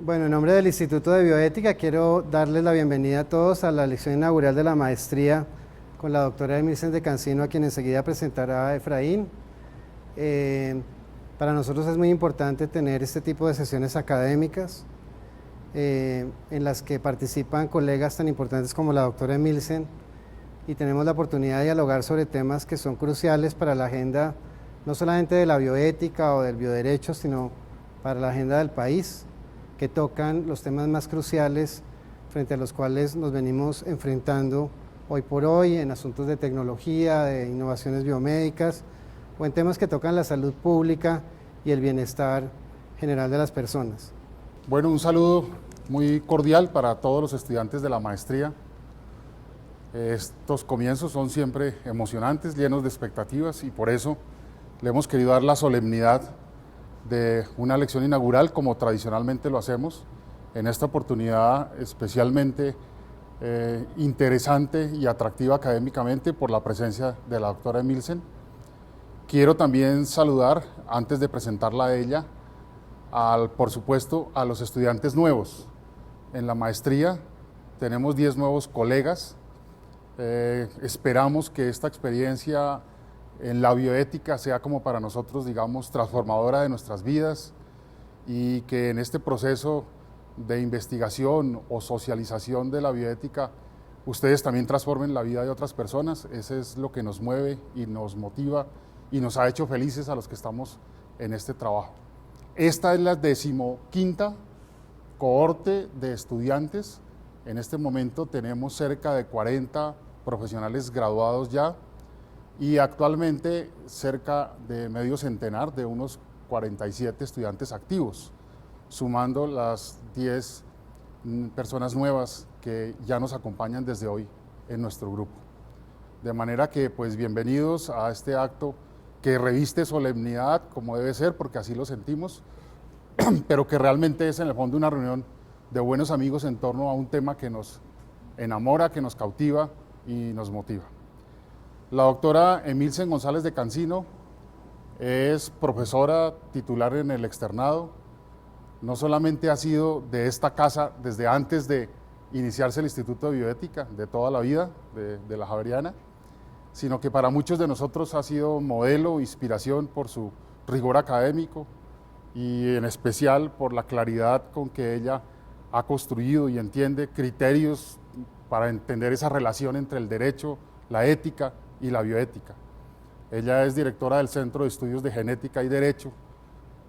Bueno, en nombre del Instituto de Bioética quiero darles la bienvenida a todos a la lección inaugural de la maestría con la doctora Emilsen de Cancino, a quien enseguida presentará Efraín. Para nosotros es muy importante tener este tipo de sesiones académicas en las que participan colegas tan importantes como la doctora Emilsen y tenemos la oportunidad de dialogar sobre temas que son cruciales para la agenda no solamente de la bioética o del bioderecho, sino para la agenda del país, que tocan los temas más cruciales frente a los cuales nos venimos enfrentando hoy por hoy en asuntos de tecnología, de innovaciones biomédicas o en temas que tocan la salud pública y el bienestar general de las personas. Bueno, un saludo muy cordial para todos los estudiantes de la maestría. Estos comienzos son siempre emocionantes, llenos de expectativas y por eso le hemos querido dar la solemnidad de una lección inaugural como tradicionalmente lo hacemos. En esta oportunidad especialmente interesante y atractiva académicamente por la presencia de la doctora Emilsen. Quiero también saludar, antes de presentarla a ella, por supuesto, a los estudiantes nuevos. En la maestría tenemos 10 nuevos colegas. Esperamos que esta experiencia en la bioética sea como para nosotros, digamos, transformadora de nuestras vidas y que en este proceso de investigación o socialización de la bioética ustedes también transformen la vida de otras personas. Ese es lo que nos mueve y nos motiva y nos ha hecho felices a los que estamos en este trabajo. Esta es la 15ª cohorte de estudiantes. En este momento tenemos cerca de 40 profesionales graduados ya y actualmente cerca de medio centenar, de unos 47 estudiantes activos, sumando las 10 personas nuevas que ya nos acompañan desde hoy en nuestro grupo. De manera que, pues, bienvenidos a este acto que reviste solemnidad, como debe ser, porque así lo sentimos, pero que realmente es en el fondo una reunión de buenos amigos en torno a un tema que nos enamora, que nos cautiva y nos motiva. La doctora Emilsen González de Cancino es profesora titular en el externado. No solamente ha sido de esta casa desde antes de iniciarse el Instituto de Bioética, de toda la vida, de la Javeriana, sino que para muchos de nosotros ha sido modelo, inspiración por su rigor académico y en especial por la claridad con que ella ha construido y entiende criterios para entender esa relación entre el derecho, la ética y la bioética. Ella es directora del Centro de Estudios de Genética y Derecho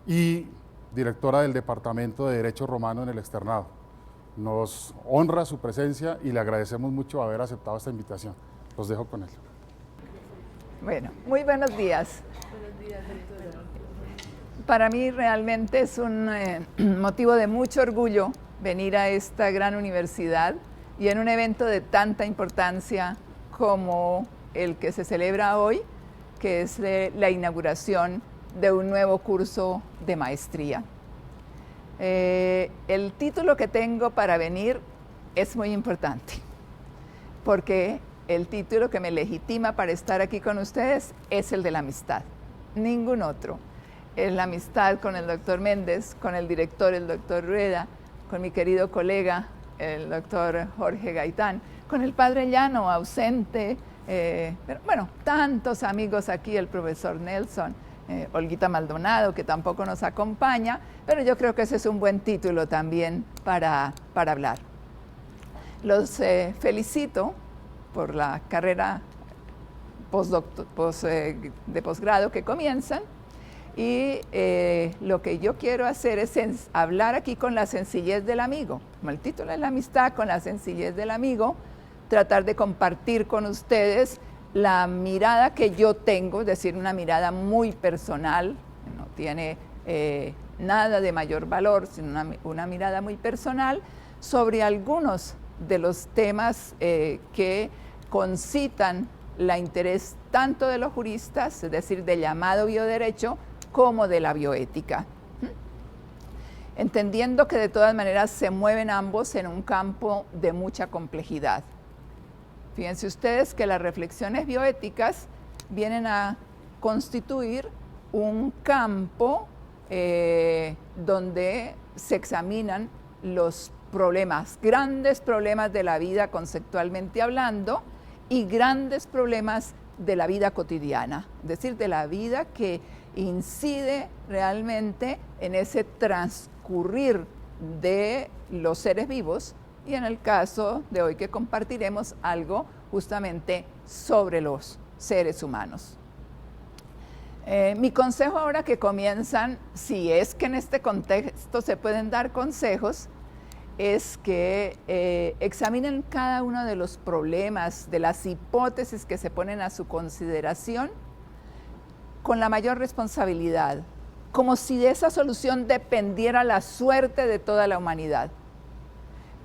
y directora del Departamento de Derecho Romano en el externado. Nos honra su presencia y le agradecemos mucho haber aceptado esta invitación. Los dejo con él. Bueno, muy buenos días. Buenos días, doctora. Para mí realmente es un motivo de mucho orgullo venir a esta gran universidad y en un evento de tanta importancia como el que se celebra hoy, que es la inauguración de un nuevo curso de maestría. El título que tengo para venir es muy importante, porque el título que me legitima para estar aquí con ustedes es el de la amistad, ningún otro. Es la amistad con el doctor Méndez, con el director, el doctor Rueda, con mi querido colega, el doctor Jorge Gaitán, con el padre Llano, ausente, pero bueno, tantos amigos aquí, el profesor Nelson, Olguita Maldonado, que tampoco nos acompaña, pero yo creo que ese es un buen título también para hablar. Los felicito por la carrera de posgrado que comienzan y lo que yo quiero hacer es hablar aquí con la sencillez del amigo, como el título es la amistad, con la sencillez del amigo, tratar de compartir con ustedes la mirada que yo tengo, es decir, una mirada muy personal, no tiene nada de mayor valor, sino una mirada muy personal sobre algunos de los temas que concitan la interés tanto de los juristas, es decir, del llamado bioderecho, como de la bioética. Entendiendo que de todas maneras se mueven ambos en un campo de mucha complejidad. Fíjense ustedes que las reflexiones bioéticas vienen a constituir un campo donde se examinan los problemas, grandes problemas de la vida conceptualmente hablando y grandes problemas de la vida cotidiana, es decir, de la vida que incide realmente en ese transcurrir de los seres vivos y en el caso de hoy que compartiremos algo justamente sobre los seres humanos. Mi consejo ahora que comienzan, si es que en este contexto se pueden dar consejos, es que examinen cada uno de los problemas, de las hipótesis que se ponen a su consideración con la mayor responsabilidad, como si de esa solución dependiera la suerte de toda la humanidad,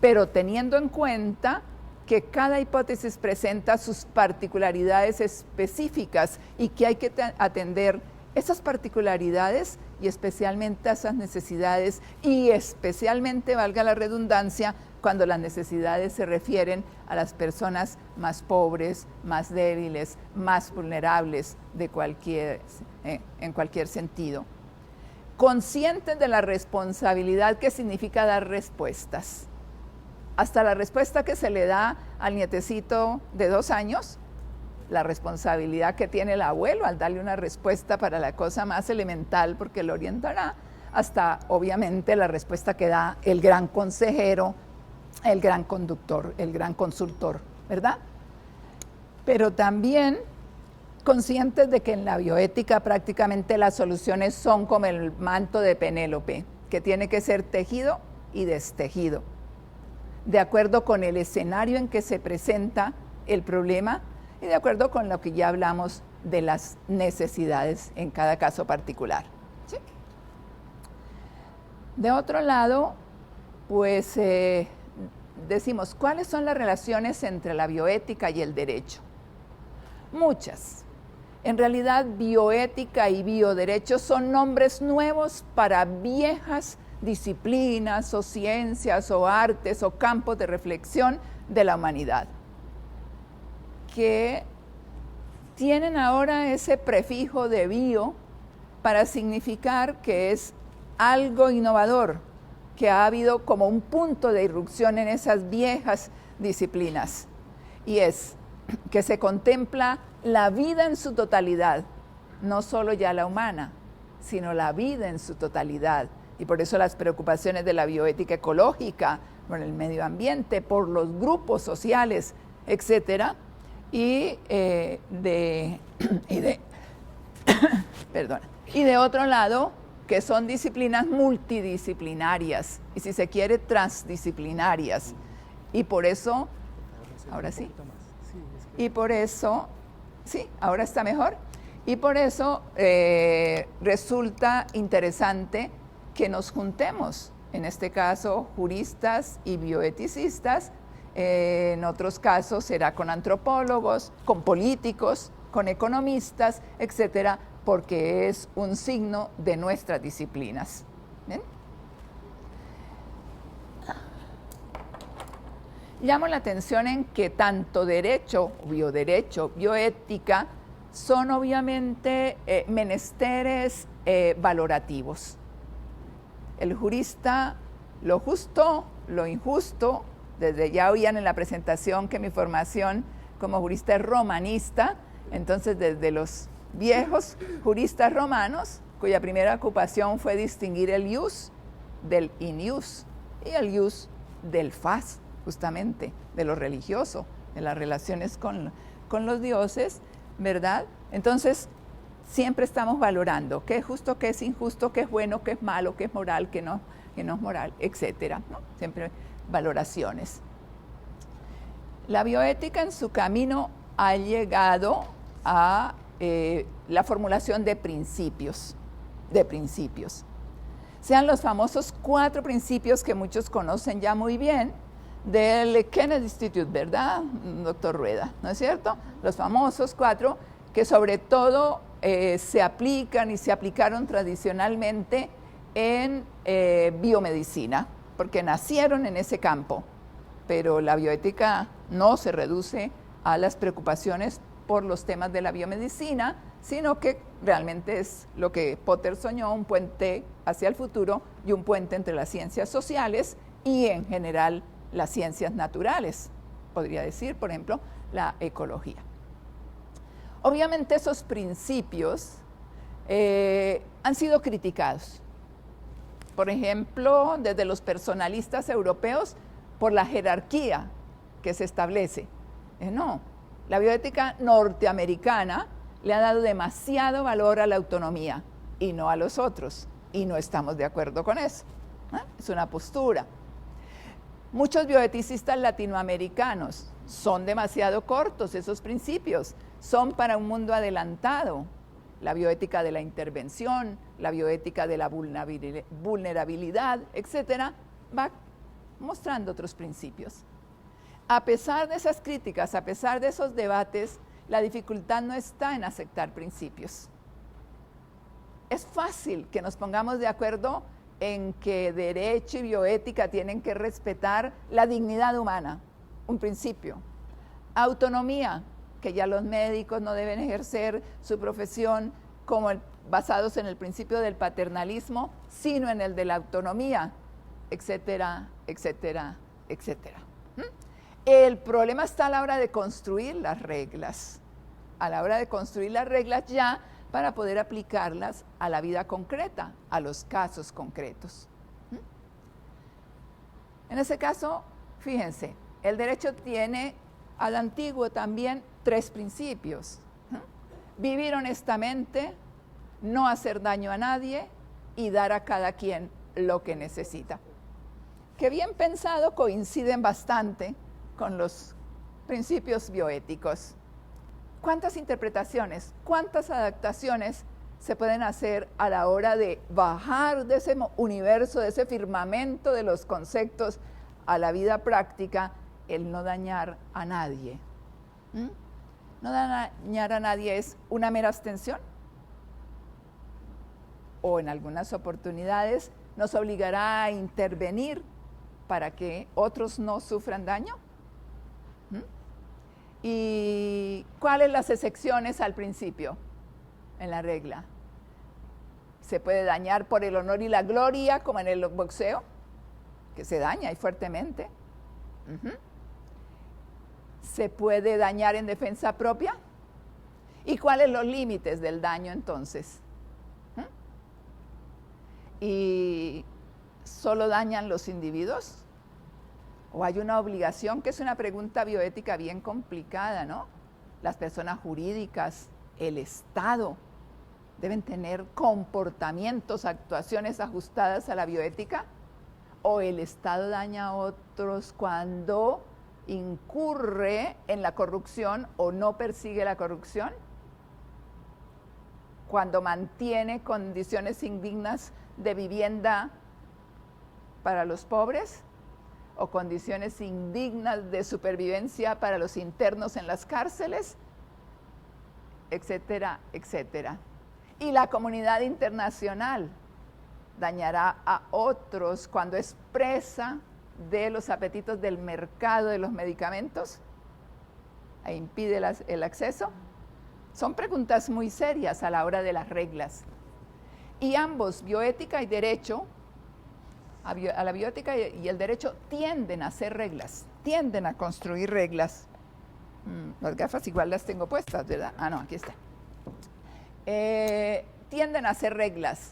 pero teniendo en cuenta que cada hipótesis presenta sus particularidades específicas y que hay que atender esas particularidades y especialmente esas necesidades y especialmente, valga la redundancia, cuando las necesidades se refieren a las personas más pobres, más débiles, más vulnerables en cualquier sentido. Conscientes de la responsabilidad que significa dar respuestas. Hasta la respuesta que se le da al nietecito de 2 años, la responsabilidad que tiene el abuelo al darle una respuesta para la cosa más elemental porque lo orientará, hasta obviamente la respuesta que da el gran consejero, el gran conductor, el gran consultor, ¿verdad? Pero también conscientes de que en la bioética prácticamente las soluciones son como el manto de Penélope, que tiene que ser tejido y destejido, de acuerdo con el escenario en que se presenta el problema y de acuerdo con lo que ya hablamos de las necesidades en cada caso particular. ¿Sí? De otro lado, pues decimos, ¿cuáles son las relaciones entre la bioética y el derecho? Muchas. En realidad, bioética y bioderecho son nombres nuevos para viejas disciplinas o ciencias o artes o campos de reflexión de la humanidad, que tienen ahora ese prefijo de bio para significar que es algo innovador, que ha habido como un punto de irrupción en esas viejas disciplinas, y es que se contempla la vida en su totalidad, no solo ya la humana, sino la vida en su totalidad. Y por eso las preocupaciones de la bioética ecológica, por el medio ambiente, por los grupos sociales, etcétera, y de otro lado, que son disciplinas multidisciplinarias y, si se quiere, transdisciplinarias. Y por eso, ahora sí, y por eso, sí, ahora está mejor, y por eso resulta interesante que nos juntemos, en este caso juristas y bioeticistas, en otros casos será con antropólogos, con políticos, con economistas, etcétera, porque es un signo de nuestras disciplinas. ¿Ven? Llamo la atención en que tanto derecho, bioética, son obviamente menesteres valorativos. El jurista, lo justo, lo injusto, desde ya oían en la presentación que mi formación como jurista es romanista, entonces desde los viejos juristas romanos, cuya primera ocupación fue distinguir el ius del in ius y el ius del fas, justamente, de lo religioso, de las relaciones con los dioses, ¿verdad? Entonces, siempre estamos valorando qué es justo, qué es injusto, qué es bueno, qué es malo, qué es moral, qué no es moral, etcétera, ¿no? Siempre valoraciones. La bioética en su camino ha llegado a la formulación de principios. Sean los famosos 4 principios que muchos conocen ya muy bien, del Kennedy Institute, ¿verdad, doctor Rueda? ¿No es cierto? Los famosos 4 que sobre todo se aplican y se aplicaron tradicionalmente en biomedicina, porque nacieron en ese campo, pero la bioética no se reduce a las preocupaciones por los temas de la biomedicina, sino que realmente es lo que Potter soñó, un puente hacia el futuro y un puente entre las ciencias sociales y en general las ciencias naturales, podría decir, por ejemplo, la ecología. Obviamente esos principios han sido criticados. Por ejemplo, desde los personalistas europeos, por la jerarquía que se establece. No, la bioética norteamericana le ha dado demasiado valor a la autonomía y no a los otros, y no estamos de acuerdo con eso. Es una postura. Muchos bioeticistas latinoamericanos son demasiado cortos esos principios, son para un mundo adelantado. La bioética de la intervención, la bioética de la vulnerabilidad, etcétera, va mostrando otros principios. A pesar de esas críticas, a pesar de esos debates, la dificultad no está en aceptar principios. Es fácil que nos pongamos de acuerdo en que derecho y bioética tienen que respetar la dignidad humana, un principio. Autonomía, que ya los médicos no deben ejercer su profesión basados en el principio del paternalismo, sino en el de la autonomía, etcétera, etcétera, etcétera. El problema está a la hora de construir las reglas, ya para poder aplicarlas a la vida concreta, a los casos concretos. En ese caso, fíjense, el derecho tiene al antiguo también 3 principios. Vivir honestamente, no hacer daño a nadie y dar a cada quien lo que necesita. Que bien pensado coinciden bastante con los principios bioéticos. ¿Cuántas interpretaciones, cuántas adaptaciones se pueden hacer a la hora de bajar de ese universo, de ese firmamento de los conceptos a la vida práctica, el no dañar a nadie? No dañar a nadie es una mera abstención, o en algunas oportunidades nos obligará a intervenir para que otros no sufran daño. ¿Y cuáles las excepciones al principio en la regla? Se puede dañar por el honor y la gloria, como en el boxeo, que se daña y fuertemente. Se puede dañar en defensa propia. ¿Y cuáles los límites del daño entonces? ¿Y solo dañan los individuos? ¿O hay una obligación? Que es una pregunta bioética bien complicada, ¿no? Las personas jurídicas, el Estado, deben tener comportamientos, actuaciones ajustadas a la bioética. ¿O el Estado daña a otros cuando incurre en la corrupción o no persigue la corrupción? Cuando mantiene condiciones indignas de vivienda para los pobres, o condiciones indignas de supervivencia para los internos en las cárceles, etcétera, etcétera. Y la comunidad internacional dañará a otros cuando es presa de los apetitos del mercado de los medicamentos e impide el acceso. Son preguntas muy serias a la hora de las reglas. Y ambos, bioética y derecho, a la bioética y el derecho tienden a hacer reglas, tienden a construir reglas. Las gafas igual las tengo puestas, ¿verdad? No, aquí está. Tienden a hacer reglas,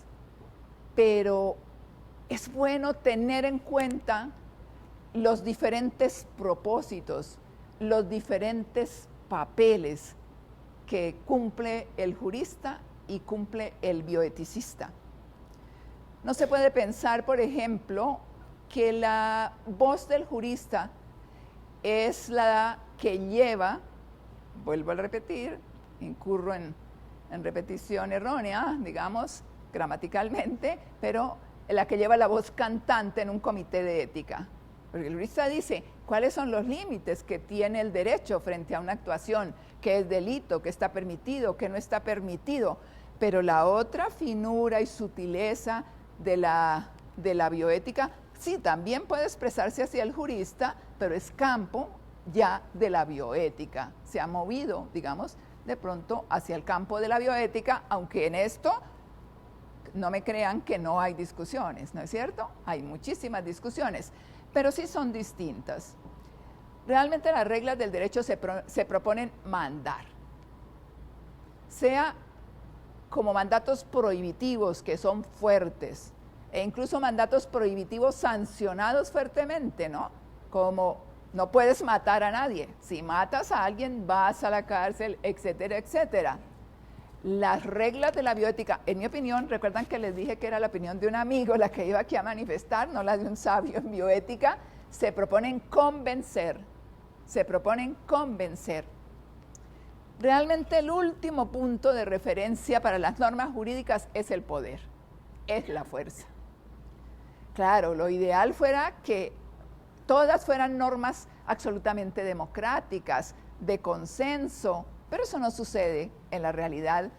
pero es bueno tener en cuenta los diferentes propósitos, los diferentes papeles que cumple el jurista y cumple el bioeticista. No se puede pensar, por ejemplo, que la voz del jurista es la que lleva, vuelvo a repetir, incurro en repetición errónea, digamos, gramaticalmente, pero la que lleva la voz cantante en un comité de ética. Porque el jurista dice, ¿cuáles son los límites que tiene el derecho frente a una actuación? ¿Qué es delito? ¿Qué está permitido? ¿Qué no está permitido? Pero la otra finura y sutileza de la bioética, sí, también puede expresarse hacia el jurista, pero es campo ya de la bioética. Se ha movido, digamos, de pronto hacia el campo de la bioética, aunque en esto no me crean que no hay discusiones, ¿no es cierto? Hay muchísimas discusiones, pero sí son distintas. Realmente las reglas del derecho se proponen mandar, sea como mandatos prohibitivos que son fuertes, e incluso mandatos prohibitivos sancionados fuertemente, ¿no? Como no puedes matar a nadie, si matas a alguien vas a la cárcel, etcétera, etcétera. Las reglas de la bioética, en mi opinión, recuerdan que les dije que era la opinión de un amigo la que iba aquí a manifestar, no la de un sabio en bioética, se proponen convencer. Realmente el último punto de referencia para las normas jurídicas es el poder, es la fuerza. Claro, lo ideal fuera que todas fueran normas absolutamente democráticas, de consenso, pero eso no sucede en la realidad,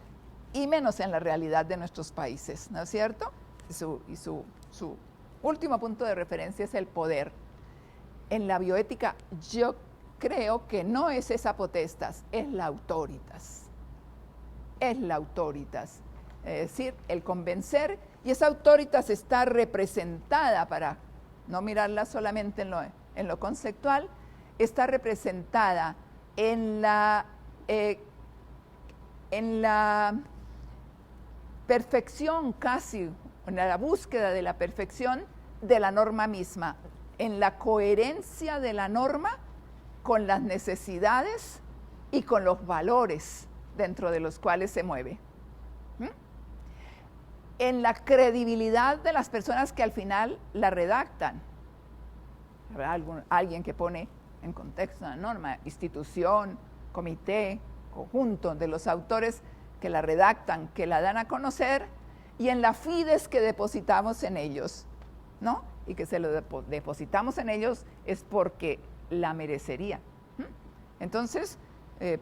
y menos en la realidad de nuestros países, ¿no es cierto? Y su último punto de referencia es el poder. En la bioética yo creo que no es esa potestas, es la autoritas. Es la autoritas. Es decir, el convencer, y esa autoritas está representada, para no mirarla solamente en lo conceptual, está representada en la perfección casi, en la búsqueda de la perfección de la norma misma, en la coherencia de la norma con las necesidades y con los valores dentro de los cuales se mueve. En la credibilidad de las personas que al final la redactan. Habrá alguien que pone en contexto una norma, institución, comité, conjunto de los autores que la redactan, que la dan a conocer, y en la fides que depositamos en ellos, ¿no? Y que se lo depositamos en ellos es porque la merecería. Entonces,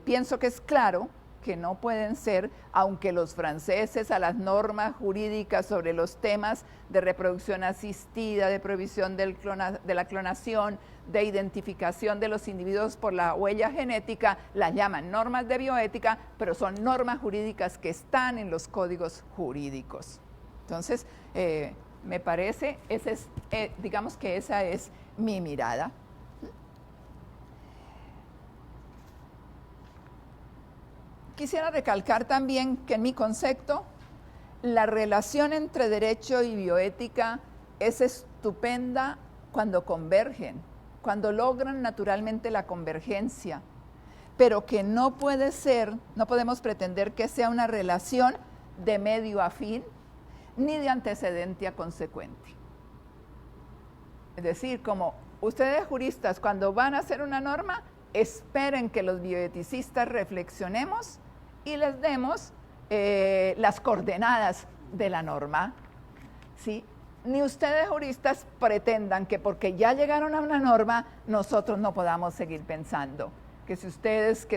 pienso que es claro que no pueden ser, aunque los franceses a las normas jurídicas sobre los temas de reproducción asistida, de prohibición de la clonación, de identificación de los individuos por la huella genética, las llaman normas de bioética, pero son normas jurídicas que están en los códigos jurídicos. Entonces, me parece, digamos que esa es mi mirada. Quisiera recalcar también que en mi concepto, la relación entre derecho y bioética es estupenda cuando convergen, cuando logran naturalmente la convergencia, pero que no puede ser, no podemos pretender que sea una relación de medio a fin, ni de antecedente a consecuente. Es decir, como ustedes juristas, cuando van a hacer una norma, esperen que los bioeticistas reflexionemos y les demos las coordenadas de la norma, ¿sí? Ni ustedes juristas pretendan que porque ya llegaron a una norma, nosotros no podamos seguir pensando. Que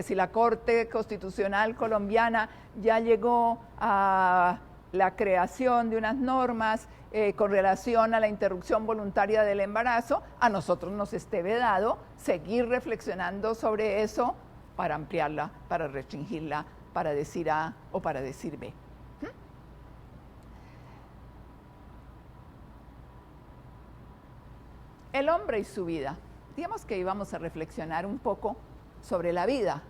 si la Corte Constitucional colombiana ya llegó a la creación de unas normas con relación a la interrupción voluntaria del embarazo, a nosotros nos esté vedado seguir reflexionando sobre eso para ampliarla, para restringirla, para decir A o para decir B. El hombre y su vida. Digamos que íbamos a reflexionar un poco sobre la vida.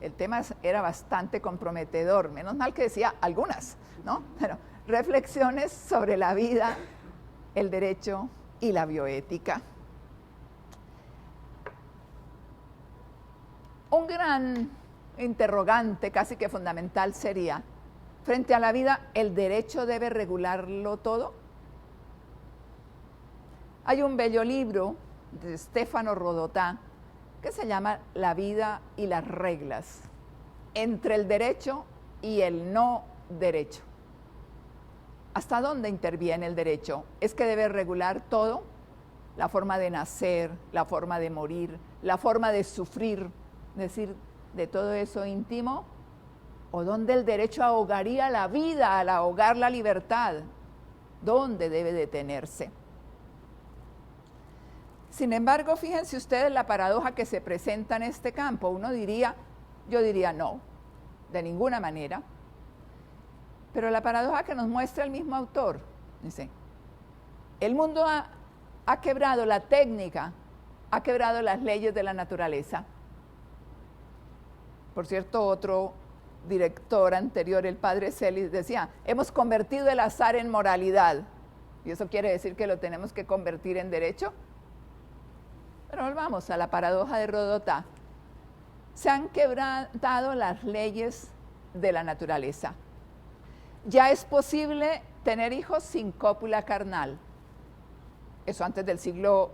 El tema era bastante comprometedor, menos mal que decía algunas, ¿no? Pero reflexiones sobre la vida, el derecho y la bioética. Un gran interrogante, casi que fundamental, sería, frente a la vida, ¿el derecho debe regularlo todo? Hay un bello libro de Stefano Rodotà que se llama La vida y las reglas, entre el derecho y el no derecho. ¿Hasta dónde interviene el derecho? ¿Es que debe regular todo? La forma de nacer, la forma de morir, la forma de sufrir, es decir, de todo eso íntimo, o dónde el derecho ahogaría la vida al ahogar la libertad, ¿dónde debe detenerse? Sin embargo, fíjense ustedes la paradoja que se presenta en este campo. Yo diría no, de ninguna manera. Pero la paradoja que nos muestra el mismo autor, dice, el mundo ha quebrado la técnica, ha quebrado las leyes de la naturaleza. Por cierto, otro director anterior, el padre Celis, decía, hemos convertido el azar en moralidad. ¿Y eso quiere decir que lo tenemos que convertir en derecho? Pero volvamos a la paradoja de Rodotà. Se han quebrantado las leyes de la naturaleza. Ya es posible tener hijos sin cópula carnal. Eso antes del siglo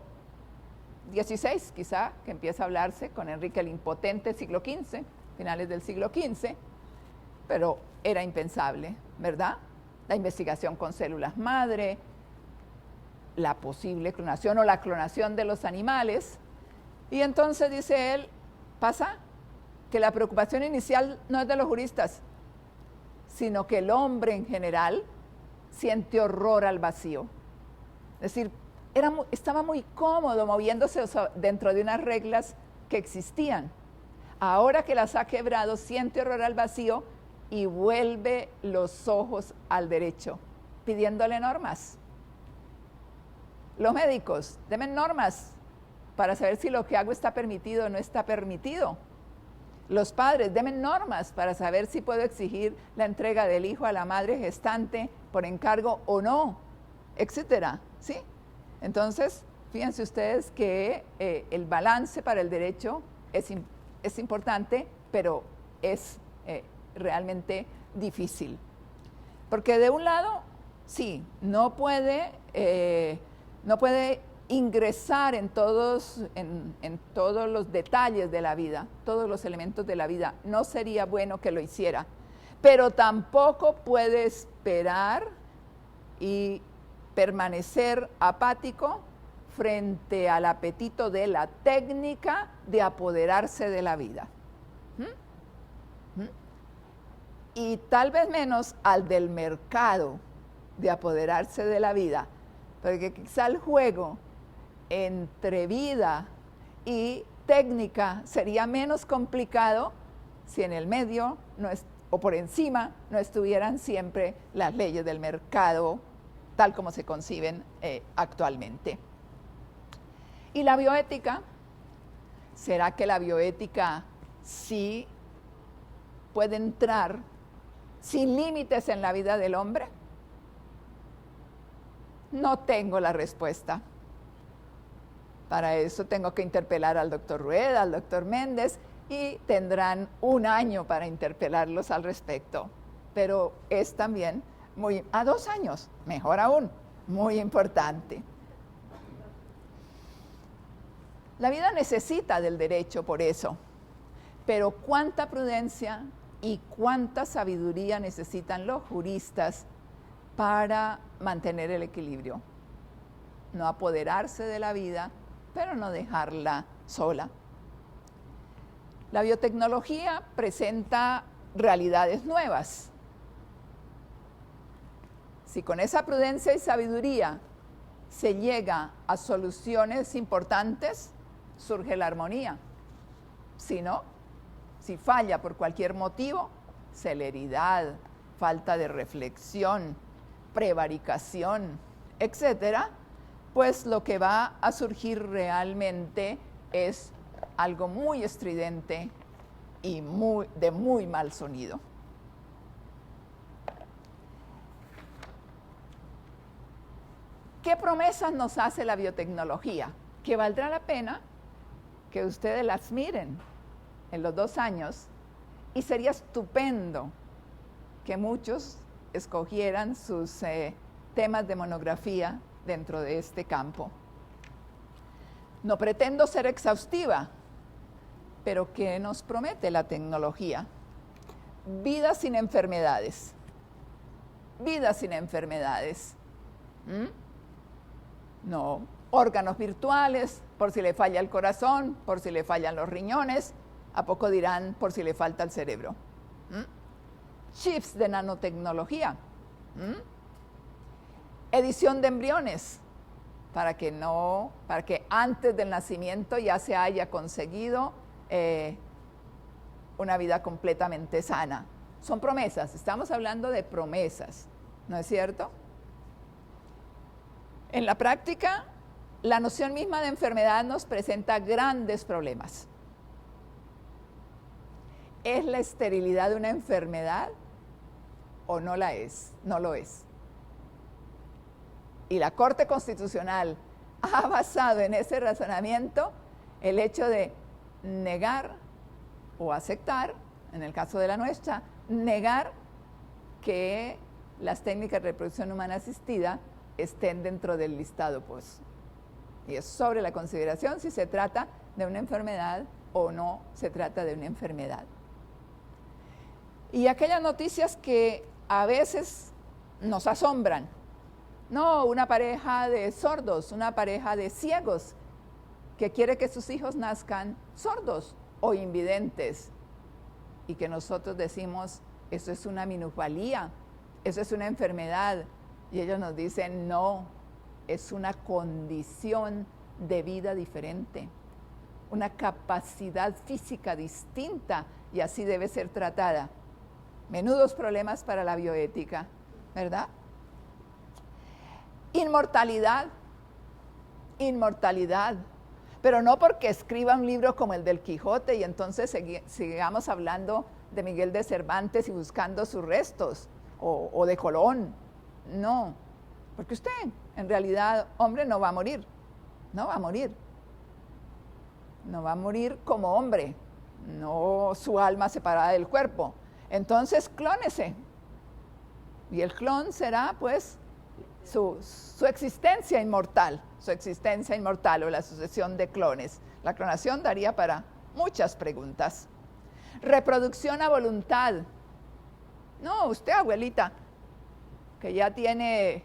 XVI, quizá, que empieza a hablarse con Enrique el Impotente, siglo XV, finales del siglo XV, pero era impensable, ¿verdad? La investigación con células madre, la posible clonación o la clonación de los animales. Y entonces, dice él, pasa que la preocupación inicial no es de los juristas, sino que el hombre en general siente horror al vacío. Es decir, estaba muy cómodo moviéndose dentro de unas reglas que existían. Ahora que las ha quebrado, siente horror al vacío y vuelve los ojos al derecho, pidiéndole normas. Los médicos, denme normas para saber si lo que hago está permitido o no está permitido. Los padres, denme normas para saber si puedo exigir la entrega del hijo a la madre gestante por encargo o no, etcétera, ¿sí? Entonces, fíjense ustedes que el balance para el derecho es importante, pero es realmente difícil. Porque de un lado, sí, no puede ingresar en todos los detalles de la vida, todos los elementos de la vida. No sería bueno que lo hiciera. Pero tampoco puede esperar y permanecer apático frente al apetito de la técnica de apoderarse de la vida. Y tal vez menos al del mercado de apoderarse de la vida, porque quizá el juego entre vida y técnica sería menos complicado si en el medio o por encima no estuvieran siempre las leyes del mercado tal como se conciben actualmente. ¿Y la bioética? ¿Será que la bioética sí puede entrar sin límites en la vida del hombre? No tengo la respuesta. Para eso tengo que interpelar al doctor Rueda, al doctor Méndez, y tendrán un año para interpelarlos al respecto. Pero es también a 2 años, mejor aún, muy importante. La vida necesita del derecho por eso, pero cuánta prudencia y cuánta sabiduría necesitan los juristas para mantener el equilibrio. No apoderarse de la vida, pero no dejarla sola. La biotecnología presenta realidades nuevas. Si con esa prudencia y sabiduría se llega a soluciones importantes, surge la armonía. Si no, si falla por cualquier motivo, celeridad, falta de reflexión, prevaricación, etcétera, pues lo que va a surgir realmente es algo muy estridente y de muy mal sonido. ¿Qué promesas nos hace la biotecnología? Que valdrá la pena que ustedes las miren en los 2 años y sería estupendo que muchos escogieran sus temas de monografía dentro de este campo. No pretendo ser exhaustiva, pero ¿qué nos promete la tecnología? Vida sin enfermedades. Vida sin enfermedades. No, órganos virtuales, por si le falla el corazón, por si le fallan los riñones, ¿a poco dirán por si le falta el cerebro? Chips de nanotecnología. Edición de embriones, para que antes del nacimiento ya se haya conseguido una vida completamente sana. Son promesas, estamos hablando de promesas, ¿no es cierto? En la práctica, la noción misma de enfermedad nos presenta grandes problemas. ¿Es la esterilidad una enfermedad o no la es? No lo es. Y la Corte Constitucional ha basado en ese razonamiento el hecho de negar o aceptar, en el caso de la nuestra, negar que las técnicas de reproducción humana asistida estén dentro del listado POS. Y es sobre la consideración si se trata de una enfermedad o no se trata de una enfermedad. Y aquellas noticias que a veces nos asombran. No, una pareja de sordos, una pareja de ciegos que quiere que sus hijos nazcan sordos o invidentes. Y que nosotros decimos, eso es una minusvalía, eso es una enfermedad. Y ellos nos dicen, no, es una condición de vida diferente, una capacidad física distinta y así debe ser tratada. Menudos problemas para la bioética, ¿verdad? Inmortalidad, pero no porque escriba un libro como el del Quijote y entonces sigamos hablando de Miguel de Cervantes y buscando sus restos, o de Colón, no, porque usted en realidad, hombre, no va a morir, no va a morir como hombre, no su alma separada del cuerpo. Entonces, clónese. Y el clon será, pues, su existencia inmortal o la sucesión de clones. La clonación daría para muchas preguntas. Reproducción a voluntad. No, usted, abuelita, que ya tiene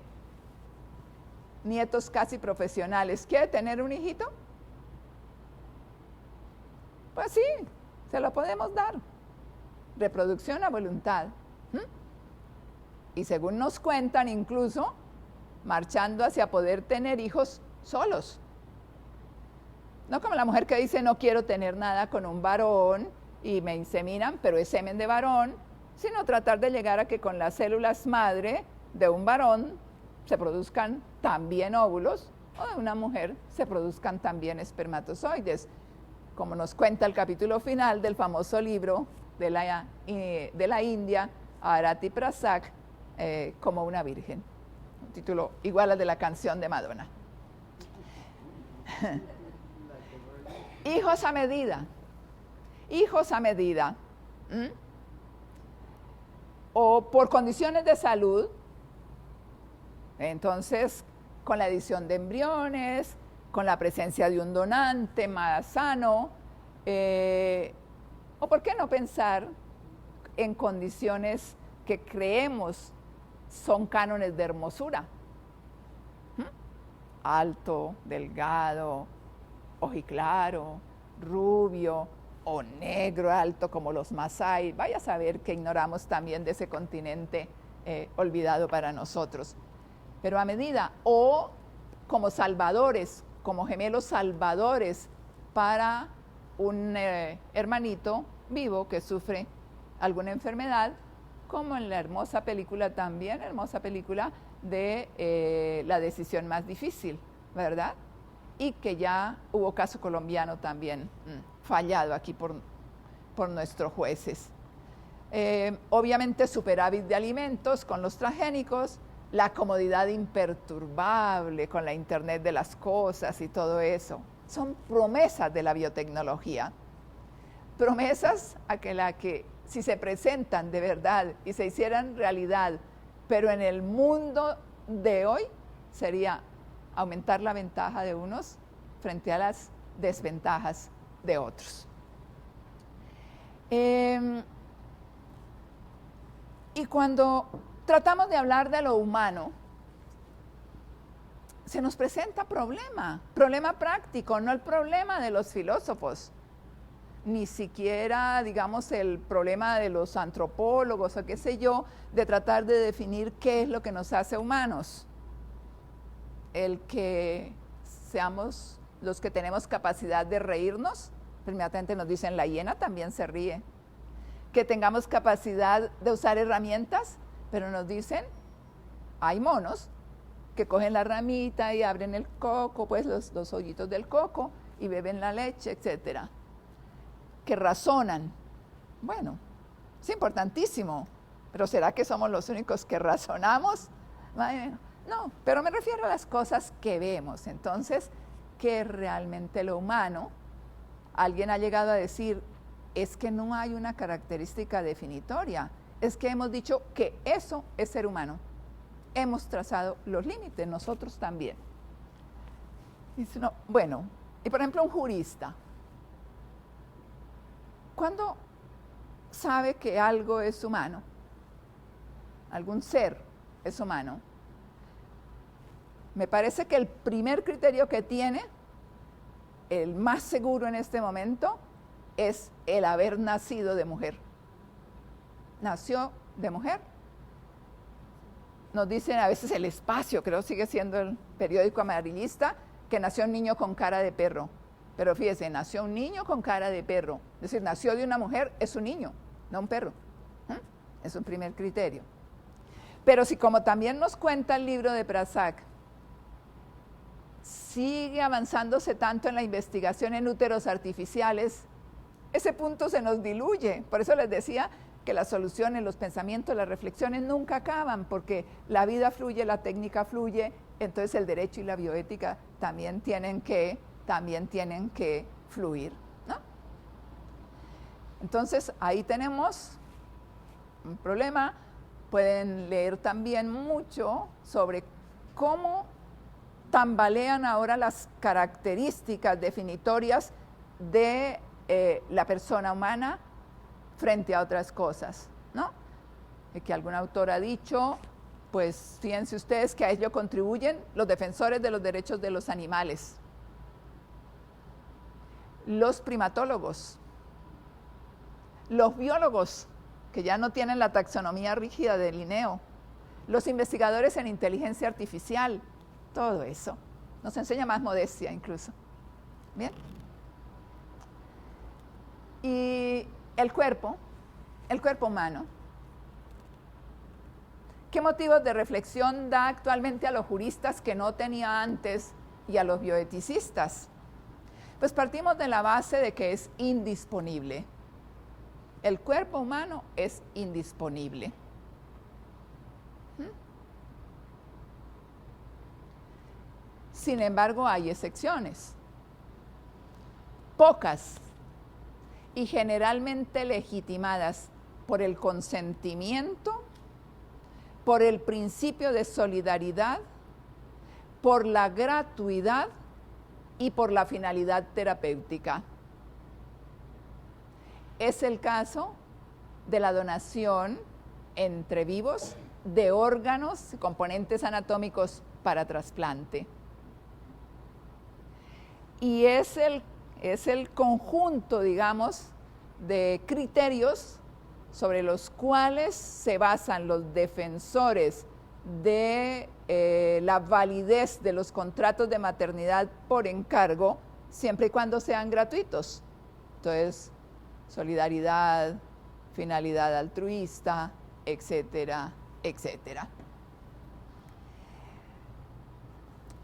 nietos casi profesionales, ¿quiere tener un hijito? Pues sí, se lo podemos dar. Reproducción a voluntad. Y según nos cuentan, incluso marchando hacia poder tener hijos solos. No como la mujer que dice no quiero tener nada con un varón y me inseminan, pero es semen de varón, sino tratar de llegar a que con las células madre de un varón se produzcan también óvulos o de una mujer se produzcan también espermatozoides, como nos cuenta el capítulo final del famoso libro de la India, Arati Prasad, como una virgen. Un título igual al de la canción de Madonna. Hijos a medida. O por condiciones de salud, entonces con la edición de embriones, con la presencia de un donante más sano, o por qué no pensar en condiciones que creemos son cánones de hermosura. Alto, delgado, ojiclaro, rubio o negro alto como los masái. Vaya a saber que ignoramos también de ese continente olvidado para nosotros. Pero a medida, o como salvadores, como gemelos salvadores para un hermanito vivo que sufre alguna enfermedad, como en la hermosa película de La decisión más difícil, ¿verdad? Y que ya hubo caso colombiano también fallado aquí por nuestros jueces. Obviamente superávit de alimentos con los transgénicos, la comodidad imperturbable con la Internet de las cosas y todo eso. Son promesas de la biotecnología. Promesas a que si se presentan de verdad y se hicieran realidad, pero en el mundo de hoy sería aumentar la ventaja de unos frente a las desventajas de otros. Y cuando tratamos de hablar de lo humano, se nos presenta problema práctico, no el problema de los filósofos, ni siquiera, digamos, el problema de los antropólogos o qué sé yo, de tratar de definir qué es lo que nos hace humanos. El que seamos los que tenemos capacidad de reírnos, inmediatamente nos dicen la hiena también se ríe. Que tengamos capacidad de usar herramientas, pero nos dicen, hay monos que cogen la ramita y abren el coco, pues los hoyitos del coco, y beben la leche, etcétera. Que razonan. Bueno, es importantísimo, pero ¿será que somos los únicos que razonamos? No, pero me refiero a las cosas que vemos. Entonces, ¿qué es realmente lo humano? Alguien ha llegado a decir, es que no hay una característica definitoria, es que hemos dicho que eso es ser humano. Hemos trazado los límites, nosotros también. Dice, no, bueno, y por ejemplo un jurista, ¿cuándo sabe que algo es humano? Algún ser es humano. Me parece que el primer criterio que tiene, el más seguro en este momento, es el haber nacido de mujer. Nació de mujer. Nos dicen a veces el espacio, creo sigue siendo el periódico amarillista, que nació un niño con cara de perro. Pero fíjese, nació un niño con cara de perro. Es decir, nació de una mujer, es un niño, no un perro. Es un primer criterio. Pero si como también nos cuenta el libro de Prazak, sigue avanzándose tanto en la investigación en úteros artificiales, ese punto se nos diluye. Por eso les decía que las soluciones, los pensamientos, las reflexiones nunca acaban, porque la vida fluye, la técnica fluye, entonces el derecho y la bioética también tienen que fluir, ¿no? Entonces ahí tenemos un problema. Pueden leer también mucho sobre cómo tambalean ahora las características definitorias de la persona humana frente a otras cosas, ¿no? Y que algún autor ha dicho, pues fíjense ustedes que a ello contribuyen los defensores de los derechos de los animales, los primatólogos, los biólogos, que ya no tienen la taxonomía rígida de Linneo, los investigadores en inteligencia artificial, todo eso. Nos enseña más modestia incluso. ¿Bien? Y el cuerpo humano, ¿qué motivos de reflexión da actualmente a los juristas que no tenía antes y a los bioeticistas? Pues partimos de la base de que es indisponible. El cuerpo humano es indisponible. Sin embargo, hay excepciones. Pocas y generalmente legitimadas por el consentimiento, por el principio de solidaridad, por la gratuidad y por la finalidad terapéutica. Es el caso de la donación entre vivos de órganos, componentes anatómicos para trasplante. Y es el conjunto, digamos, de criterios sobre los cuales se basan los defensores de la validez de los contratos de maternidad por encargo, siempre y cuando sean gratuitos. Entonces, solidaridad, finalidad altruista, etcétera, etcétera.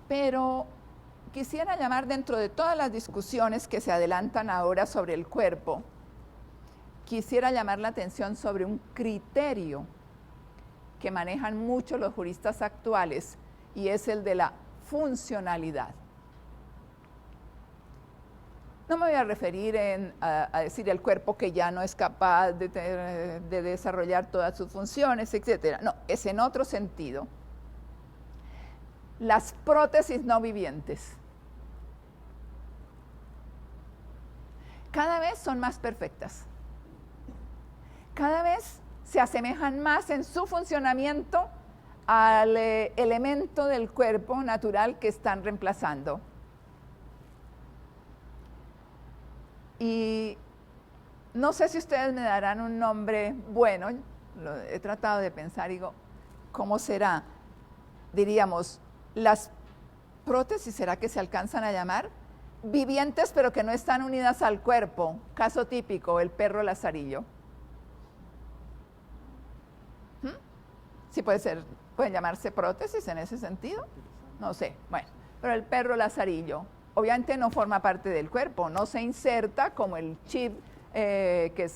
Pero quisiera llamar, dentro de todas las discusiones que se adelantan ahora sobre el cuerpo, quisiera llamar la atención sobre un criterio que manejan mucho los juristas actuales, y es el de la funcionalidad. No me voy a referir a decir el cuerpo que ya no es capaz de desarrollar todas sus funciones, etcétera. No, es en otro sentido. Las prótesis no vivientes. Cada vez son más perfectas. Cada vez se asemejan más en su funcionamiento al elemento del cuerpo natural que están reemplazando. Y no sé si ustedes me darán un nombre bueno, lo he tratado de pensar, digo, ¿cómo será? Diríamos, las prótesis, ¿será que se alcanzan a llamar? Vivientes pero que no están unidas al cuerpo, caso típico, el perro lazarillo. Sí puede ser ¿Pueden llamarse prótesis en ese sentido? No sé, bueno, pero el perro lazarillo obviamente no forma parte del cuerpo, no se inserta como el chip,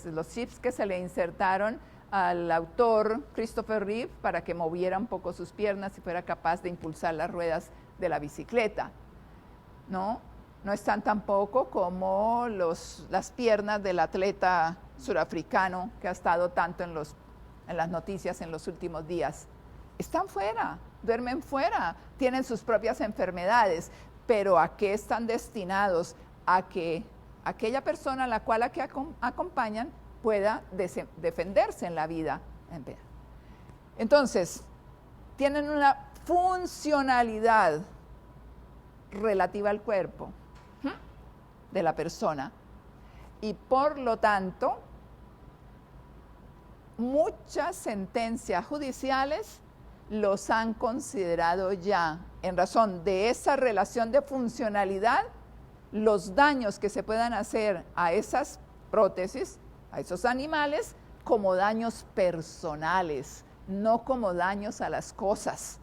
los chips que se le insertaron al autor Christopher Reeve para que moviera un poco sus piernas y fuera capaz de impulsar las ruedas de la bicicleta, ¿no? No están tampoco como las piernas del atleta surafricano que ha estado tanto en las noticias en los últimos días. Están fuera, duermen fuera, tienen sus propias enfermedades, pero ¿a qué están destinados? A que aquella persona a la cual acompañan pueda defenderse en la vida. Entonces, tienen una funcionalidad relativa al cuerpo de la persona y por lo tanto muchas sentencias judiciales los han considerado ya en razón de esa relación de funcionalidad, los daños que se puedan hacer a esas prótesis, a esos animales, como daños personales, no como daños a las cosas.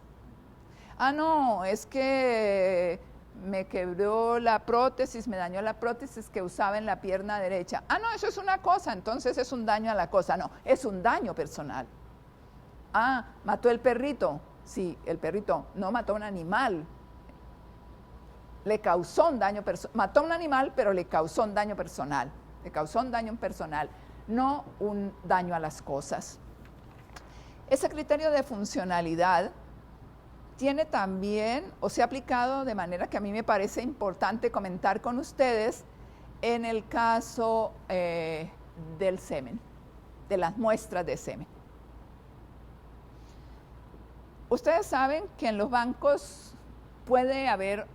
Ah, no, es que me quebró la prótesis, me dañó la prótesis que usaba en la pierna derecha. Ah, no, eso es una cosa, entonces es un daño a la cosa. No, es un daño personal. Ah, mató el perrito. Sí, el perrito no mató a un animal. Le causó un daño personal. Mató a un animal, pero le causó un daño personal. Le causó un daño personal, no un daño a las cosas. Ese criterio de funcionalidad tiene también, o se ha aplicado de manera que a mí me parece importante comentar con ustedes en el caso del semen, de las muestras de semen. Ustedes saben que en los bancos puede haber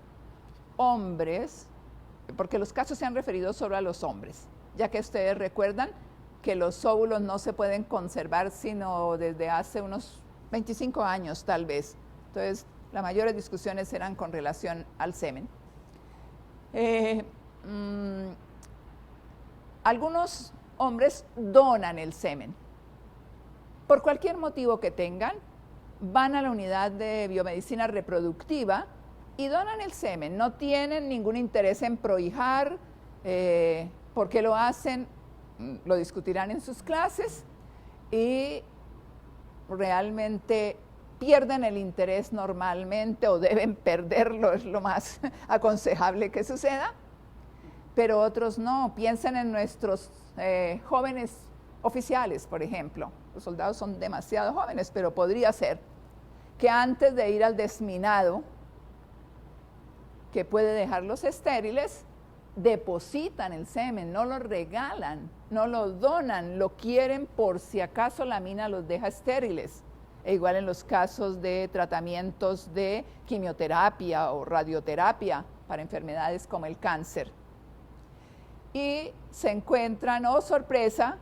hombres, porque los casos se han referido solo a los hombres, ya que ustedes recuerdan que los óvulos no se pueden conservar sino desde hace unos 25 años tal vez. Entonces, las mayores discusiones eran con relación al semen. Algunos hombres donan el semen. Por cualquier motivo que tengan, van a la unidad de biomedicina reproductiva y donan el semen. No tienen ningún interés en prohijar. ¿Por qué lo hacen? Lo discutirán en sus clases y realmente pierden el interés normalmente o deben perderlo, es lo más aconsejable que suceda, pero otros no. Piensen en nuestros jóvenes oficiales, por ejemplo. Los soldados son demasiado jóvenes, pero podría ser que antes de ir al desminado, que puede dejarlos estériles, depositan el semen, no lo regalan, no lo donan, lo quieren por si acaso la mina los deja estériles. E igual en los casos de tratamientos de quimioterapia o radioterapia para enfermedades como el cáncer. Y se encuentran, oh sorpresa,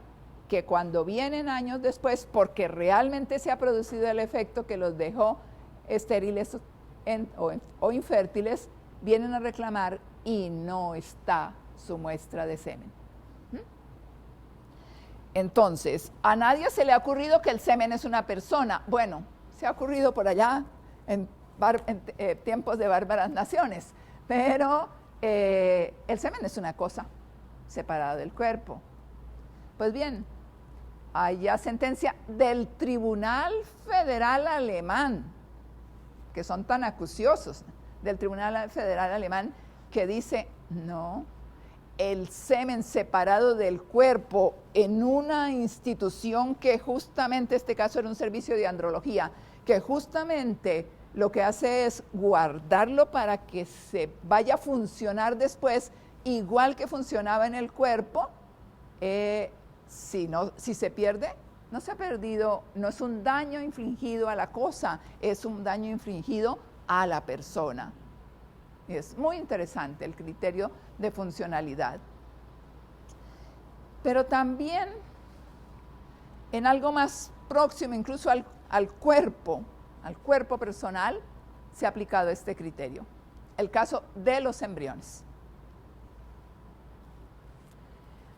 que cuando vienen años después, porque realmente se ha producido el efecto que los dejó estériles o infértiles, vienen a reclamar y no está su muestra de semen. Entonces, a nadie se le ha ocurrido que el semen es una persona. Bueno, se ha ocurrido por allá en tiempos de bárbaras naciones, pero el semen es una cosa separada del cuerpo. Pues bien, hay ya sentencia del Tribunal Federal Alemán, que son tan acuciosos, del Tribunal Federal Alemán, que dice, no, el semen separado del cuerpo en una institución que justamente, este caso era un servicio de andrología, que justamente lo que hace es guardarlo para que se vaya a funcionar después, igual que funcionaba en el cuerpo. Si se pierde, no se ha perdido, no es un daño infligido a la cosa, es un daño infligido a la persona. Y es muy interesante el criterio de funcionalidad. Pero también en algo más próximo, incluso al cuerpo personal, se ha aplicado este criterio. El caso de los embriones.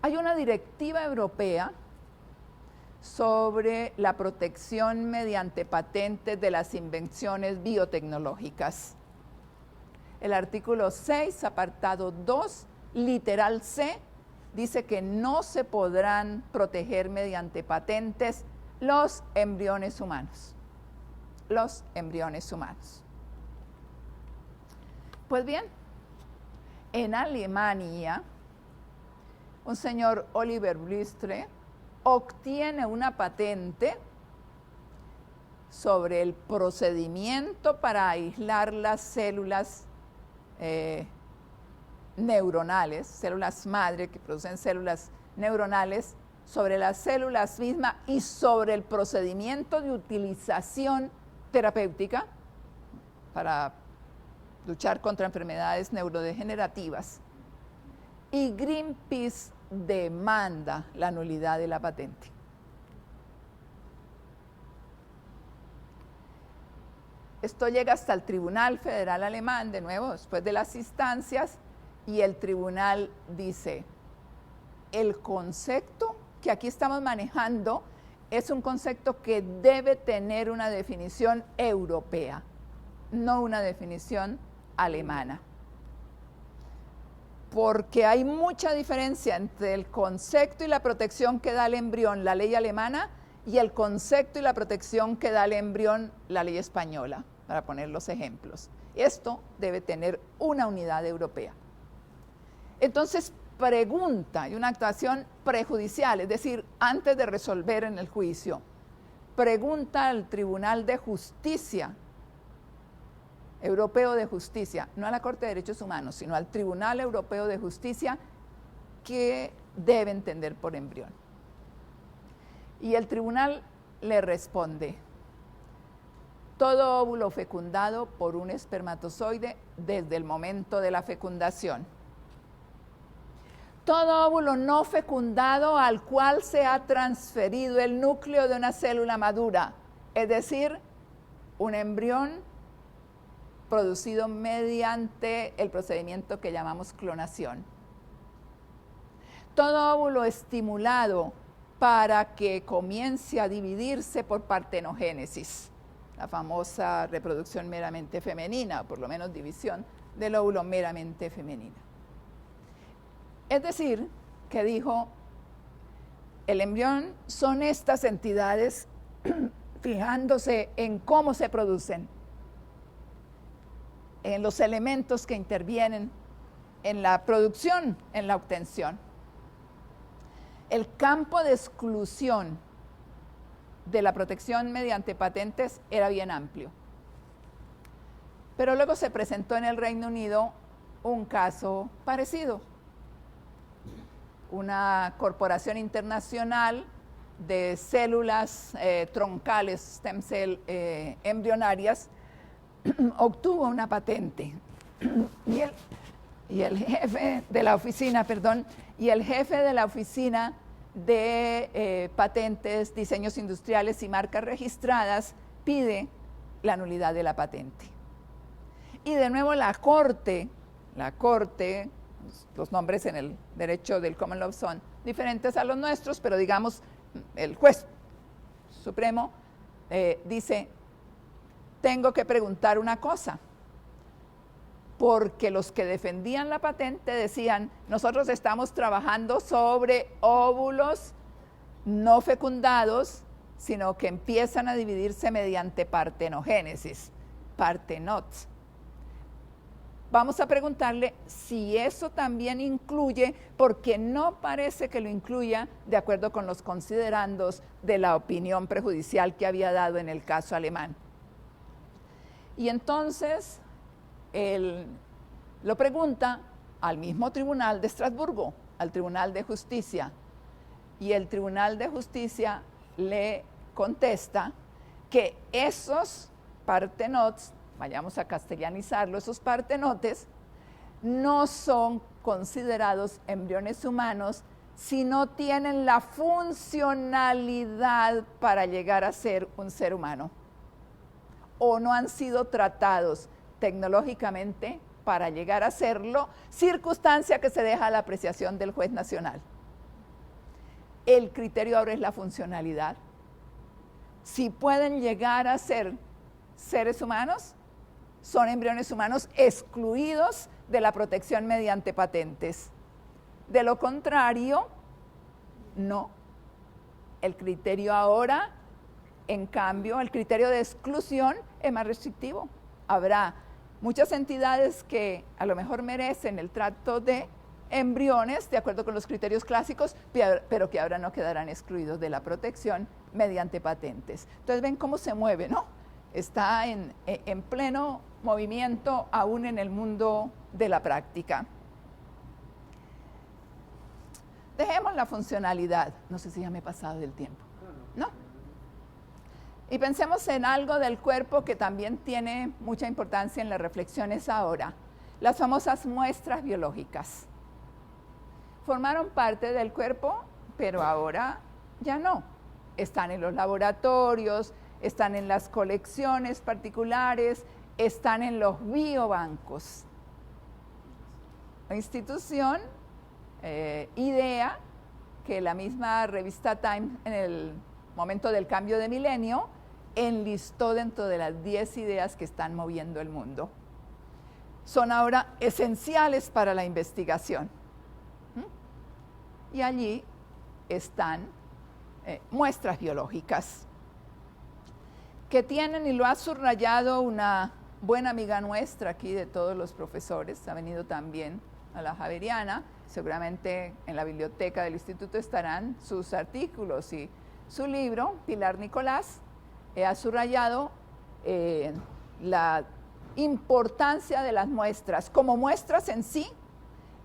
Hay una directiva europea sobre la protección mediante patentes de las invenciones biotecnológicas. El artículo 6, apartado 2, literal C, dice que no se podrán proteger mediante patentes los embriones humanos. Los embriones humanos. Pues bien, en Alemania, un señor Oliver Blustre obtiene una patente sobre el procedimiento para aislar las células neuronales, células madre que producen células neuronales, sobre las células mismas y sobre el procedimiento de utilización terapéutica para luchar contra enfermedades neurodegenerativas. Y Greenpeace demanda la nulidad de la patente. Esto llega hasta el Tribunal Federal Alemán, de nuevo, después de las instancias, y el tribunal dice, el concepto que aquí estamos manejando es un concepto que debe tener una definición europea, no una definición alemana. Porque hay mucha diferencia entre el concepto y la protección que da el embrión la ley alemana y el concepto y la protección que da el embrión la ley española, para poner los ejemplos. Esto debe tener una unidad europea. Entonces, pregunta, y una actuación prejudicial, es decir, antes de resolver en el juicio, pregunta al Tribunal de Justicia Europeo de Justicia, no a la Corte de Derechos Humanos, sino al Tribunal Europeo de Justicia, qué debe entender por embrión. Y el tribunal le responde, todo óvulo fecundado por un espermatozoide desde el momento de la fecundación. Todo óvulo no fecundado al cual se ha transferido el núcleo de una célula madura, es decir, un embrión producido mediante el procedimiento que llamamos clonación. Todo óvulo estimulado para que comience a dividirse por partenogénesis, la famosa reproducción meramente femenina, o por lo menos división del óvulo meramente femenina. Es decir, que dijo, el embrión son estas entidades fijándose en cómo se producen, en los elementos que intervienen en la producción, en la obtención. El campo de exclusión de la protección mediante patentes era bien amplio. Pero luego se presentó en el Reino Unido un caso parecido. Una corporación internacional de células troncales, stem cell embrionarias, obtuvo una patente y el jefe de la oficina, de patentes, diseños industriales y marcas registradas pide la nulidad de la patente. Y de nuevo la corte, los nombres en el derecho del common law son diferentes a los nuestros, pero digamos el juez supremo dice, tengo que preguntar una cosa, porque los que defendían la patente decían, nosotros estamos trabajando sobre óvulos no fecundados, sino que empiezan a dividirse mediante partenogénesis, partenots. Vamos a preguntarle si eso también incluye, porque no parece que lo incluya de acuerdo con los considerandos de la opinión prejudicial que había dado en el caso alemán. Y entonces él lo pregunta al mismo tribunal de Estrasburgo, al Tribunal de Justicia, y el Tribunal de Justicia le contesta que esos partenots, vayamos a castellanizarlo, esos partenotes, no son considerados embriones humanos si no tienen la funcionalidad para llegar a ser un ser humano, o no han sido tratados tecnológicamente para llegar a serlo, circunstancia que se deja a la apreciación del juez nacional. el criterio ahora es la funcionalidad. Si pueden llegar a ser seres humanos, son embriones humanos excluidos de la protección mediante patentes. De lo contrario, no. El criterio ahora, en cambio, el criterio de exclusión es más restrictivo. Habrá muchas entidades que a lo mejor merecen el trato de embriones, de acuerdo con los criterios clásicos, pero que ahora no quedarán excluidos de la protección mediante patentes. Entonces ven cómo se mueve, ¿no? Está en pleno movimiento aún en el mundo de la práctica. Dejemos la funcionalidad. No sé si ya me he pasado del tiempo. ¿No? Y pensemos en algo del cuerpo que también tiene mucha importancia en las reflexiones ahora. Las famosas muestras biológicas. Formaron parte del cuerpo, pero ahora ya no. Están en los laboratorios, están en las colecciones particulares, están en los biobancos. La institución idea que la misma revista Time en el momento del cambio de milenio enlistó dentro de las 10 ideas que están moviendo el mundo. Son ahora esenciales para la investigación. Y allí están muestras biológicas que tienen, y lo ha subrayado una buena amiga nuestra aquí de todos los profesores, ha venido también a la Javeriana, seguramente en la biblioteca del instituto estarán sus artículos y su libro. Pilar Nicolás ha subrayado la importancia de las muestras como muestras en sí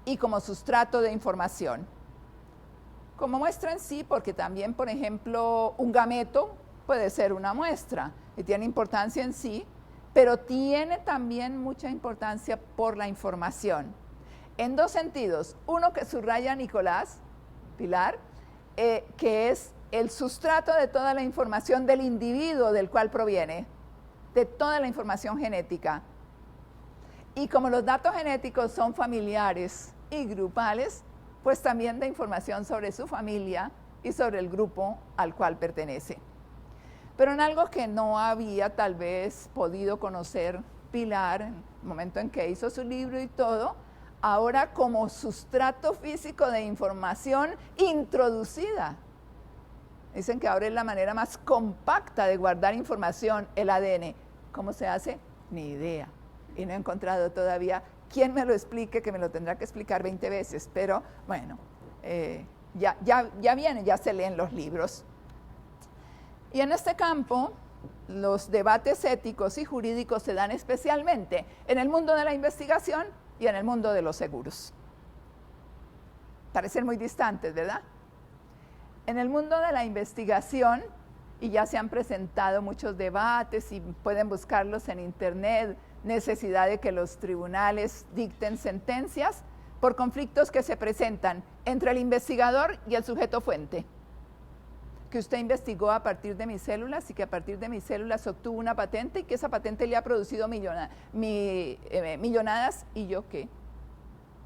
y como sustrato de información. Como muestra en sí, porque también, por ejemplo, un gameto puede ser una muestra y tiene importancia en sí, pero tiene también mucha importancia por la información. En dos sentidos. Uno que subraya Nicolás, Pilar, que es el sustrato de toda la información del individuo del cual proviene, de toda la información genética. Y como los datos genéticos son familiares y grupales, pues también da información sobre su familia y sobre el grupo al cual pertenece. Pero en algo que no había tal vez podido conocer Pilar en el momento en que hizo su libro y todo, ahora como sustrato físico de información introducida. Dicen que ahora es la manera más compacta de guardar información, el ADN. ¿Cómo se hace? Ni idea. Y no he encontrado todavía quien me lo explique, que me lo tendrá que explicar 20 veces, pero bueno, ya viene, ya se leen los libros. Y en este campo, los debates éticos y jurídicos se dan especialmente en el mundo de la investigación y en el mundo de los seguros. Parecen muy distantes, ¿verdad? En el mundo de la investigación, y ya se han presentado muchos debates y pueden buscarlos en internet, necesidad de que los tribunales dicten sentencias por conflictos que se presentan entre el investigador y el sujeto fuente. Que usted investigó a partir de mis células y que a partir de mis células obtuvo una patente y que esa patente le ha producido millonadas, y yo qué,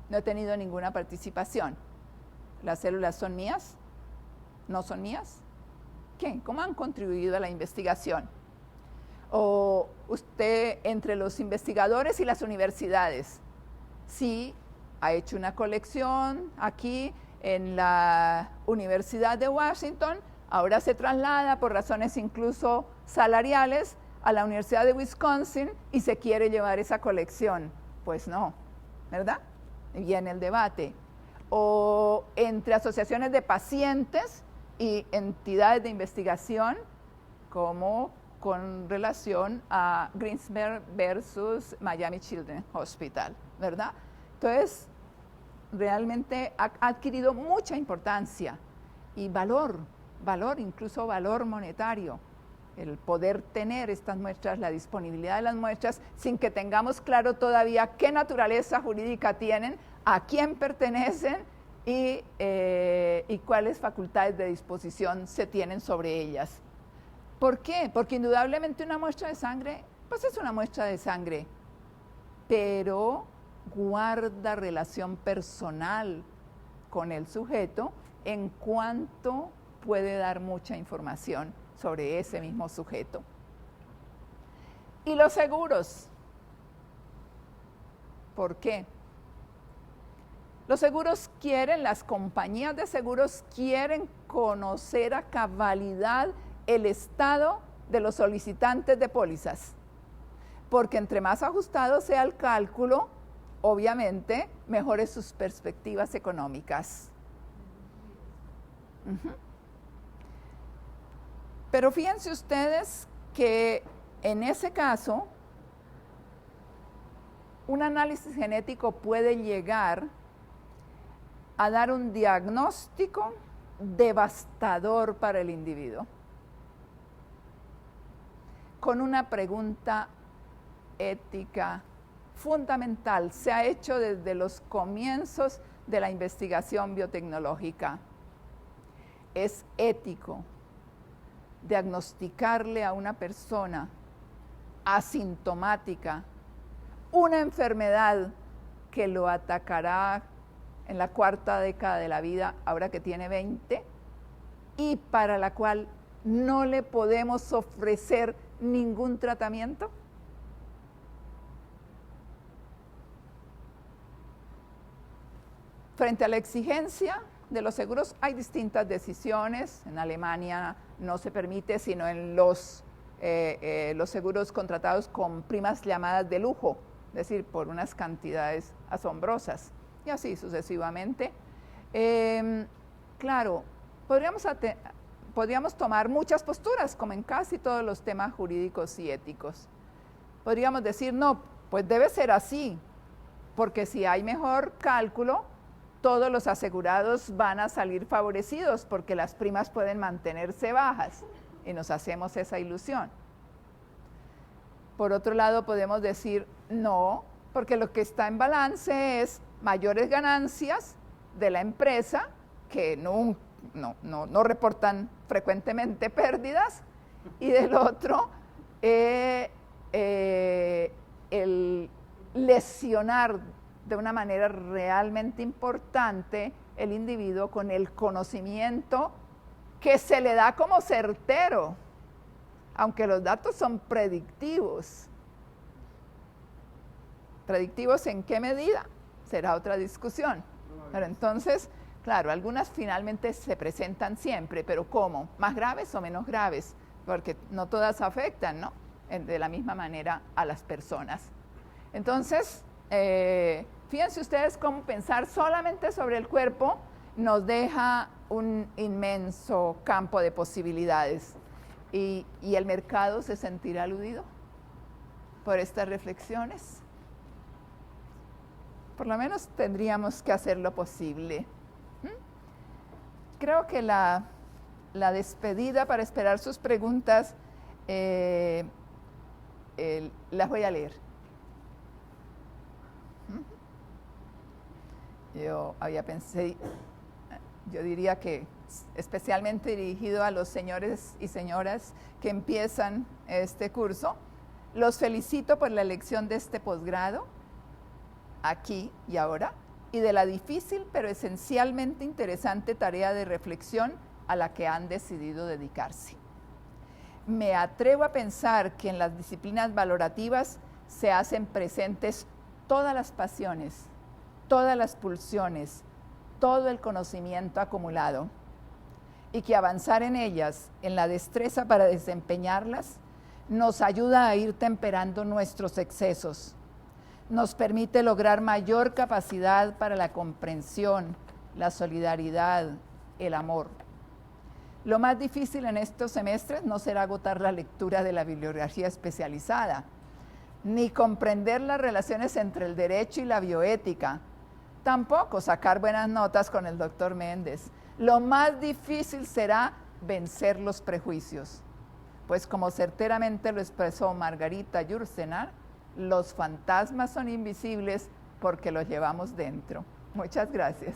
no he tenido ninguna participación. ¿Las células son mías? ¿No son mías? ¿Qué? ¿Cómo han contribuido a la investigación? O usted, entre los investigadores y las universidades, sí ha hecho una colección aquí en la Universidad de Washington, ahora se traslada por razones incluso salariales a la Universidad de Wisconsin y se quiere llevar esa colección. Pues no, ¿verdad? Y viene el debate. O entre asociaciones de pacientes y entidades de investigación, como con relación a Greensburg versus Miami Children's Hospital, ¿verdad? Entonces, realmente ha adquirido mucha importancia y valor, incluso valor monetario, el poder tener estas muestras, la disponibilidad de las muestras, sin que tengamos claro todavía qué naturaleza jurídica tienen, a quién pertenecen y cuáles facultades de disposición se tienen sobre ellas. ¿Por qué? Porque indudablemente una muestra de sangre, pues es una muestra de sangre, pero guarda relación personal con el sujeto en cuanto puede dar mucha información sobre ese mismo sujeto. Y los seguros. ¿Por qué? Los seguros quieren, las compañías de seguros quieren conocer a cabalidad el estado de los solicitantes de pólizas, porque entre más ajustado sea el cálculo, obviamente, mejores sus perspectivas económicas. Pero fíjense ustedes que en ese caso, un análisis genético puede llegar a dar un diagnóstico devastador para el individuo, con una pregunta ética fundamental. Se ha hecho desde los comienzos de la investigación biotecnológica. ¿Es ético diagnosticarle a una persona asintomática una enfermedad que lo atacará en la cuarta década de la vida, ahora que tiene 20, y para la cual no le podemos ofrecer ningún tratamiento? Frente a la exigencia de los seguros hay distintas decisiones. En Alemania no se permite, sino en los seguros contratados con primas llamadas de lujo, es decir, por unas cantidades asombrosas, y así sucesivamente. Claro, podríamos tomar muchas posturas, como en casi todos los temas jurídicos y éticos. Podríamos decir, no, pues debe ser así, porque si hay mejor cálculo, todos los asegurados van a salir favorecidos, porque las primas pueden mantenerse bajas, y nos hacemos esa ilusión. Por otro lado, podemos decir, no, porque lo que está en balance es mayores ganancias de la empresa, que no reportan frecuentemente pérdidas, y del otro, el lesionar de una manera realmente importante el individuo con el conocimiento que se le da como certero, aunque los datos son predictivos. ¿Predictivos en qué medida? Será otra discusión. Pero entonces, claro, algunas finalmente se presentan siempre, pero ¿cómo? ¿Más graves o menos graves? Porque no todas afectan, ¿no?, de la misma manera a las personas. Entonces, fíjense ustedes cómo pensar solamente sobre el cuerpo nos deja un inmenso campo de posibilidades. Y el mercado se sentirá aludido por estas reflexiones. Por lo menos tendríamos que hacer lo posible. Creo que la despedida, para esperar sus preguntas, las voy a leer. Yo diría que especialmente dirigido a los señores y señoras que empiezan este curso. Los felicito por la elección de este posgrado, aquí y ahora, y de la difícil pero esencialmente interesante tarea de reflexión a la que han decidido dedicarse. Me atrevo a pensar que en las disciplinas valorativas se hacen presentes todas las pasiones, todas las pulsiones, todo el conocimiento acumulado, y que avanzar en ellas, en la destreza para desempeñarlas, nos ayuda a ir temperando nuestros excesos, nos permite lograr mayor capacidad para la comprensión, la solidaridad, el amor. Lo más difícil en estos semestres no será agotar la lectura de la bibliografía especializada, ni comprender las relaciones entre el derecho y la bioética, tampoco sacar buenas notas con el doctor Méndez. Lo más difícil será vencer los prejuicios, pues como certeramente lo expresó Margarita Yourcenar, los fantasmas son invisibles porque los llevamos dentro. Muchas gracias.